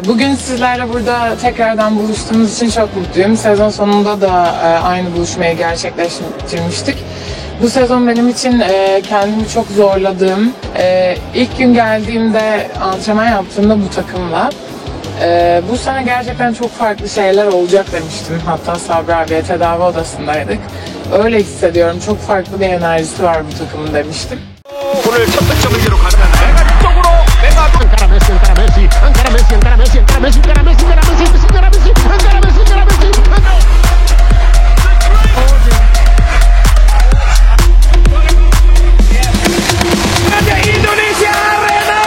Bugün sizlerle burada tekrardan buluştuğumuz için çok mutluyum. Sezon sonunda da aynı buluşmayı gerçekleştirmiştik. Bu sezon benim için kendimi çok zorladığım, ilk gün geldiğimde antrenman yaptığımda bu takımla bu sene gerçekten çok farklı şeyler olacak demiştim. Hatta Sabri abiye tedavi odasındaydık. Öyle hissediyorum. Çok farklı bir enerjisi var bu takımın demiştim. 오늘 첫 득점을 기록하는 메가 쪽으로 메가 안카라 메시 안카라 메시 안카라 메시 안카라 메시 안카라 메시 안카라 메시 안카라 메시 안카라 메시 안카라 메시 안카라 메시 Raja Indonesia Arena.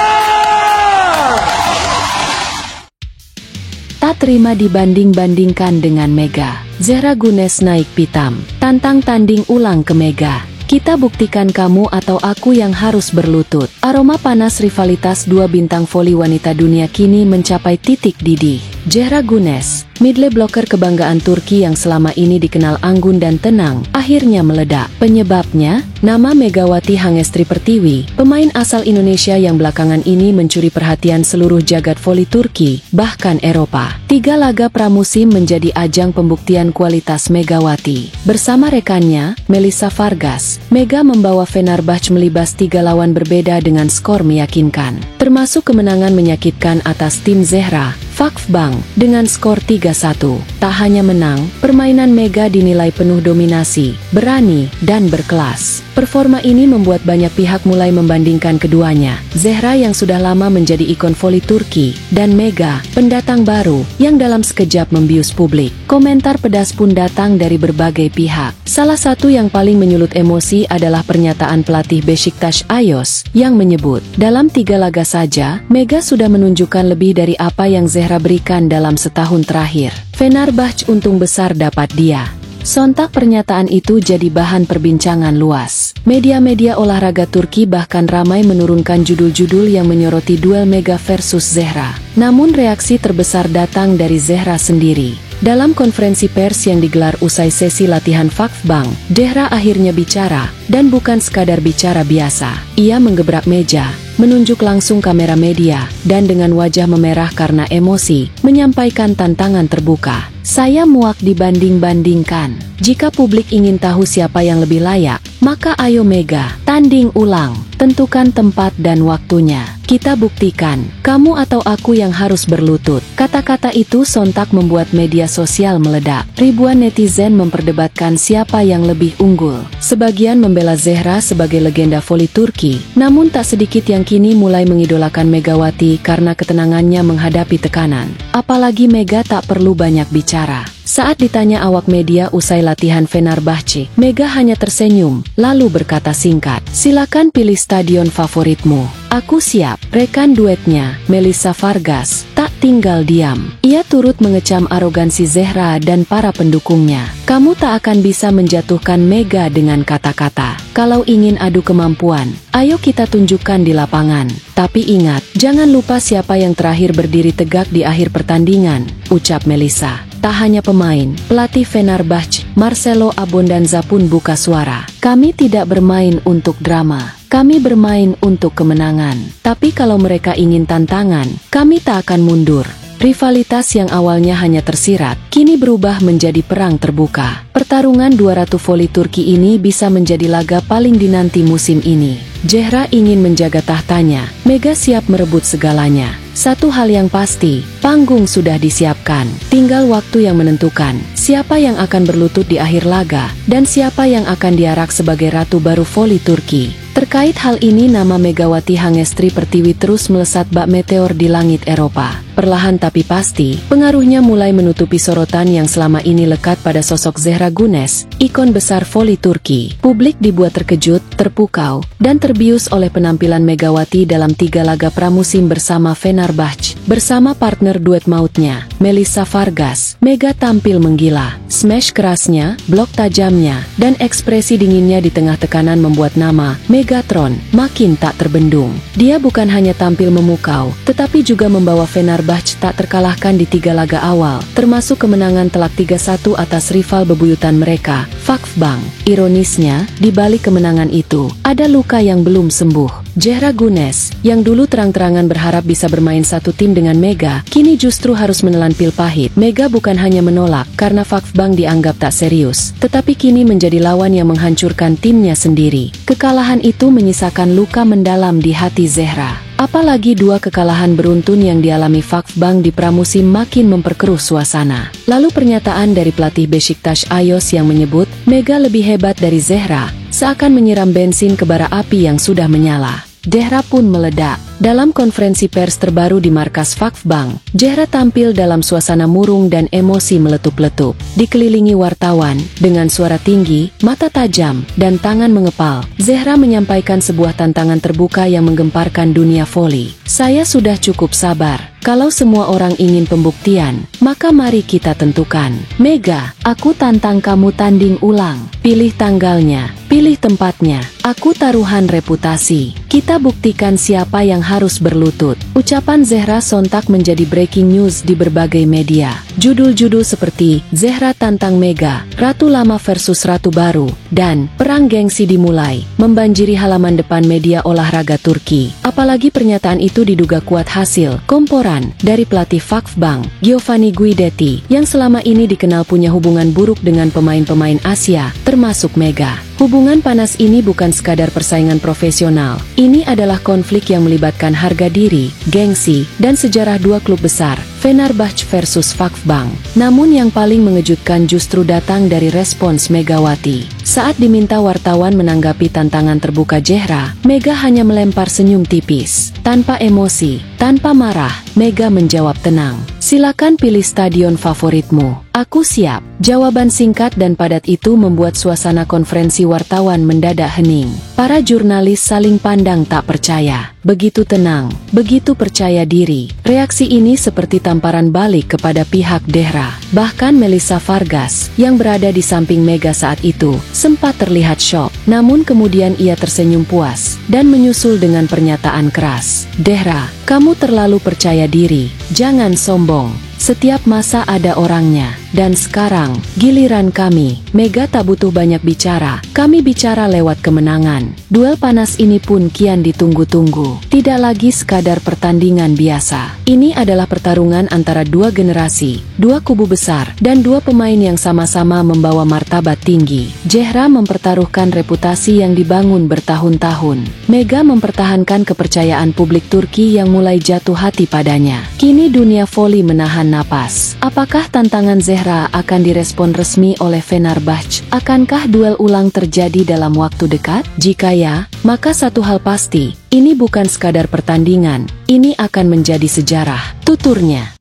Tak terima dibanding-bandingkan dengan Mega, Zehra Gunes naik pitam, tantang tanding ulang ke Mega. Kita buktikan kamu atau aku yang harus berlutut. Aroma panas rivalitas dua bintang voli wanita dunia kini mencapai titik didih. Zehra Gunes, middle blocker kebanggaan Turki yang selama ini dikenal anggun dan tenang, akhirnya meledak. Penyebabnya, nama Megawati Hangestri Pertiwi, pemain asal Indonesia yang belakangan ini mencuri perhatian seluruh jagat voli Turki, bahkan Eropa. 3 laga pramusim menjadi ajang pembuktian kualitas Megawati. Bersama rekannya, Melissa Vargas, Mega membawa Fenerbahce melibas 3 lawan berbeda dengan skor meyakinkan. Termasuk kemenangan menyakitkan atas tim Zehra, Vakfbank, dengan skor 3-1. Tak hanya menang, permainan Mega dinilai penuh dominasi, berani, dan berkelas. Performa ini membuat banyak pihak mulai membandingkan keduanya. Zehra yang sudah lama menjadi ikon voli Turki, dan Mega, pendatang baru, yang dalam sekejap membius publik. Komentar pedas pun datang dari berbagai pihak. Salah satu yang paling menyulut emosi adalah pernyataan pelatih Beşiktaş Ayos, yang menyebut, dalam 3 laga saja, Mega sudah menunjukkan lebih dari apa yang Zehra berikan dalam setahun terakhir. Fenerbahce untung besar dapat dia. Sontak pernyataan itu jadi bahan perbincangan luas. Media-media olahraga Turki bahkan ramai menurunkan judul-judul yang menyoroti duel Mega versus Zehra. Namun reaksi terbesar datang dari Zehra sendiri. Dalam konferensi pers yang digelar usai sesi latihan Vakfbank, Zehra akhirnya bicara, dan bukan sekadar bicara biasa. Ia menggebrak meja, menunjuk langsung kamera media, dan dengan wajah memerah karena emosi, menyampaikan tantangan terbuka. Saya muak dibanding-bandingkan. Jika publik ingin tahu siapa yang lebih layak, maka ayo Mega, tanding ulang, tentukan tempat dan waktunya. Kita buktikan, kamu atau aku yang harus berlutut. Kata-kata itu sontak membuat media sosial meledak. Ribuan netizen memperdebatkan siapa yang lebih unggul. Sebagian membela Zehra sebagai legenda voli Turki, namun tak sedikit yang kini mulai mengidolakan Megawati karena ketenangannya menghadapi tekanan. Apalagi Mega tak perlu banyak bicara. Saat ditanya awak media usai latihan Fenerbahce, Mega hanya tersenyum, lalu berkata singkat, "Silakan pilih stadion favoritmu." "Aku siap." Rekan duetnya, Melissa Vargas, tak tinggal diam. Ia turut mengecam arogansi Zehra dan para pendukungnya. "Kamu tak akan bisa menjatuhkan Mega dengan kata-kata. Kalau ingin adu kemampuan, ayo kita tunjukkan di lapangan. Tapi ingat, jangan lupa siapa yang terakhir berdiri tegak di akhir pertandingan," ucap Melissa. Tak hanya pemain, pelatih Fenerbahce, Marcelo Abondanza pun buka suara. "Kami tidak bermain untuk drama. Kami bermain untuk kemenangan. Tapi kalau mereka ingin tantangan, kami tak akan mundur." Rivalitas yang awalnya hanya tersirat, kini berubah menjadi perang terbuka. Pertarungan 200 voli Turki ini bisa menjadi laga paling dinanti musim ini. Zehra ingin menjaga tahtanya, Mega siap merebut segalanya. Satu hal yang pasti, panggung sudah disiapkan. Tinggal waktu yang menentukan siapa yang akan berlutut di akhir laga, dan siapa yang akan diarak sebagai ratu baru voli Turki. Terkait hal ini, nama Megawati Hangestri Pertiwi terus melesat bak meteor di langit Eropa. Perlahan tapi pasti, pengaruhnya mulai menutupi sorotan yang selama ini lekat pada sosok Zehra Gunes, ikon besar voli Turki. Publik dibuat terkejut, terpukau, dan terbius oleh penampilan Megawati dalam 3 laga pramusim bersama Fenerbahce. Bersama partner duet mautnya, Melissa Vargas, Mega tampil menggila. Smash kerasnya, blok tajamnya, dan ekspresi dinginnya di tengah tekanan membuat nama Megatron makin tak terbendung. Dia bukan hanya tampil memukau, tetapi juga membawa Fenerbahce tak terkalahkan di 3 laga awal, termasuk kemenangan telak 3-1 atas rival bebuyutan mereka, Vakfbank. Ironisnya, di balik kemenangan itu, ada luka yang belum sembuh. Zehra Gunes, yang dulu terang-terangan berharap bisa bermain satu tim dengan Mega, kini justru harus menelan pil pahit. Mega bukan hanya menolak karena Fakfbang dianggap tak serius, tetapi kini menjadi lawan yang menghancurkan timnya sendiri. Kekalahan itu menyisakan luka mendalam di hati Zehra. Apalagi dua kekalahan beruntun yang dialami Fakfbang di pramusim makin memperkeruh suasana. Lalu pernyataan dari pelatih Besiktas Ayos yang menyebut Mega lebih hebat dari Zehra, seakan menyiram bensin ke bara api yang sudah menyala. Zehra pun meledak. Dalam konferensi pers terbaru di markas Fakfbang, Zehra tampil dalam suasana murung dan emosi meletup-letup. Dikelilingi wartawan, dengan suara tinggi, mata tajam, dan tangan mengepal, Zehra menyampaikan sebuah tantangan terbuka yang menggemparkan dunia voli. Saya sudah cukup sabar. Kalau semua orang ingin pembuktian, maka mari kita tentukan. Mega, aku tantang kamu tanding ulang. Pilih tanggalnya, pilih tempatnya. Aku taruhan reputasi. Kita buktikan siapa yang harus berlutut. Ucapan Zehra sontak menjadi breaking news di berbagai media. Judul-judul seperti Zehra tantang Mega, Ratu Lama versus Ratu Baru, dan Perang Gengsi dimulai, membanjiri halaman depan media olahraga Turki. Apalagi pernyataan itu diduga kuat hasil komporan dari pelatih Fakfbang, Giovanni Guidetti, yang selama ini dikenal punya hubungan buruk dengan pemain-pemain Asia, termasuk Mega. Hubungan panas ini bukan sekadar persaingan profesional. Ini adalah konflik yang melibatkan harga diri, gengsi, dan sejarah dua klub besar, Fenerbahce versus Fakfbang. Namun yang paling mengejutkan justru datang dari respons Megawati. Saat diminta wartawan menanggapi tantangan terbuka Zehra, Mega hanya melempar senyum tipis. Tanpa emosi, tanpa marah, Mega menjawab tenang. Silakan pilih stadion favoritmu. Aku siap. Jawaban singkat dan padat itu membuat suasana konferensi wartawan mendadak hening. Para jurnalis saling pandang tak percaya. Begitu tenang, begitu percaya diri. Reaksi ini seperti tamparan balik kepada pihak Zehra. Bahkan Melissa Vargas, yang berada di samping Mega saat itu, sempat terlihat syok. Namun kemudian ia tersenyum puas, dan menyusul dengan pernyataan keras. Zehra, kamu terlalu percaya diri. Jangan sombong. Setiap masa ada orangnya. Dan sekarang, giliran kami. Mega tak butuh banyak bicara. Kami bicara lewat kemenangan. Duel panas ini pun kian ditunggu-tunggu. Tidak lagi sekadar pertandingan biasa. Ini adalah pertarungan antara dua generasi, dua kubu besar, dan dua pemain yang sama-sama membawa martabat tinggi. Zehra mempertaruhkan reputasi yang dibangun bertahun-tahun. Mega mempertahankan kepercayaan publik Turki yang mulai jatuh hati padanya. Kini dunia voli menahan napas. Apakah tantangan Zehra akan direspon resmi oleh Fenerbahce? Akankah duel ulang terjadi dalam waktu dekat? Jika ya, maka satu hal pasti, ini bukan sekadar pertandingan, ini akan menjadi sejarah, tuturnya.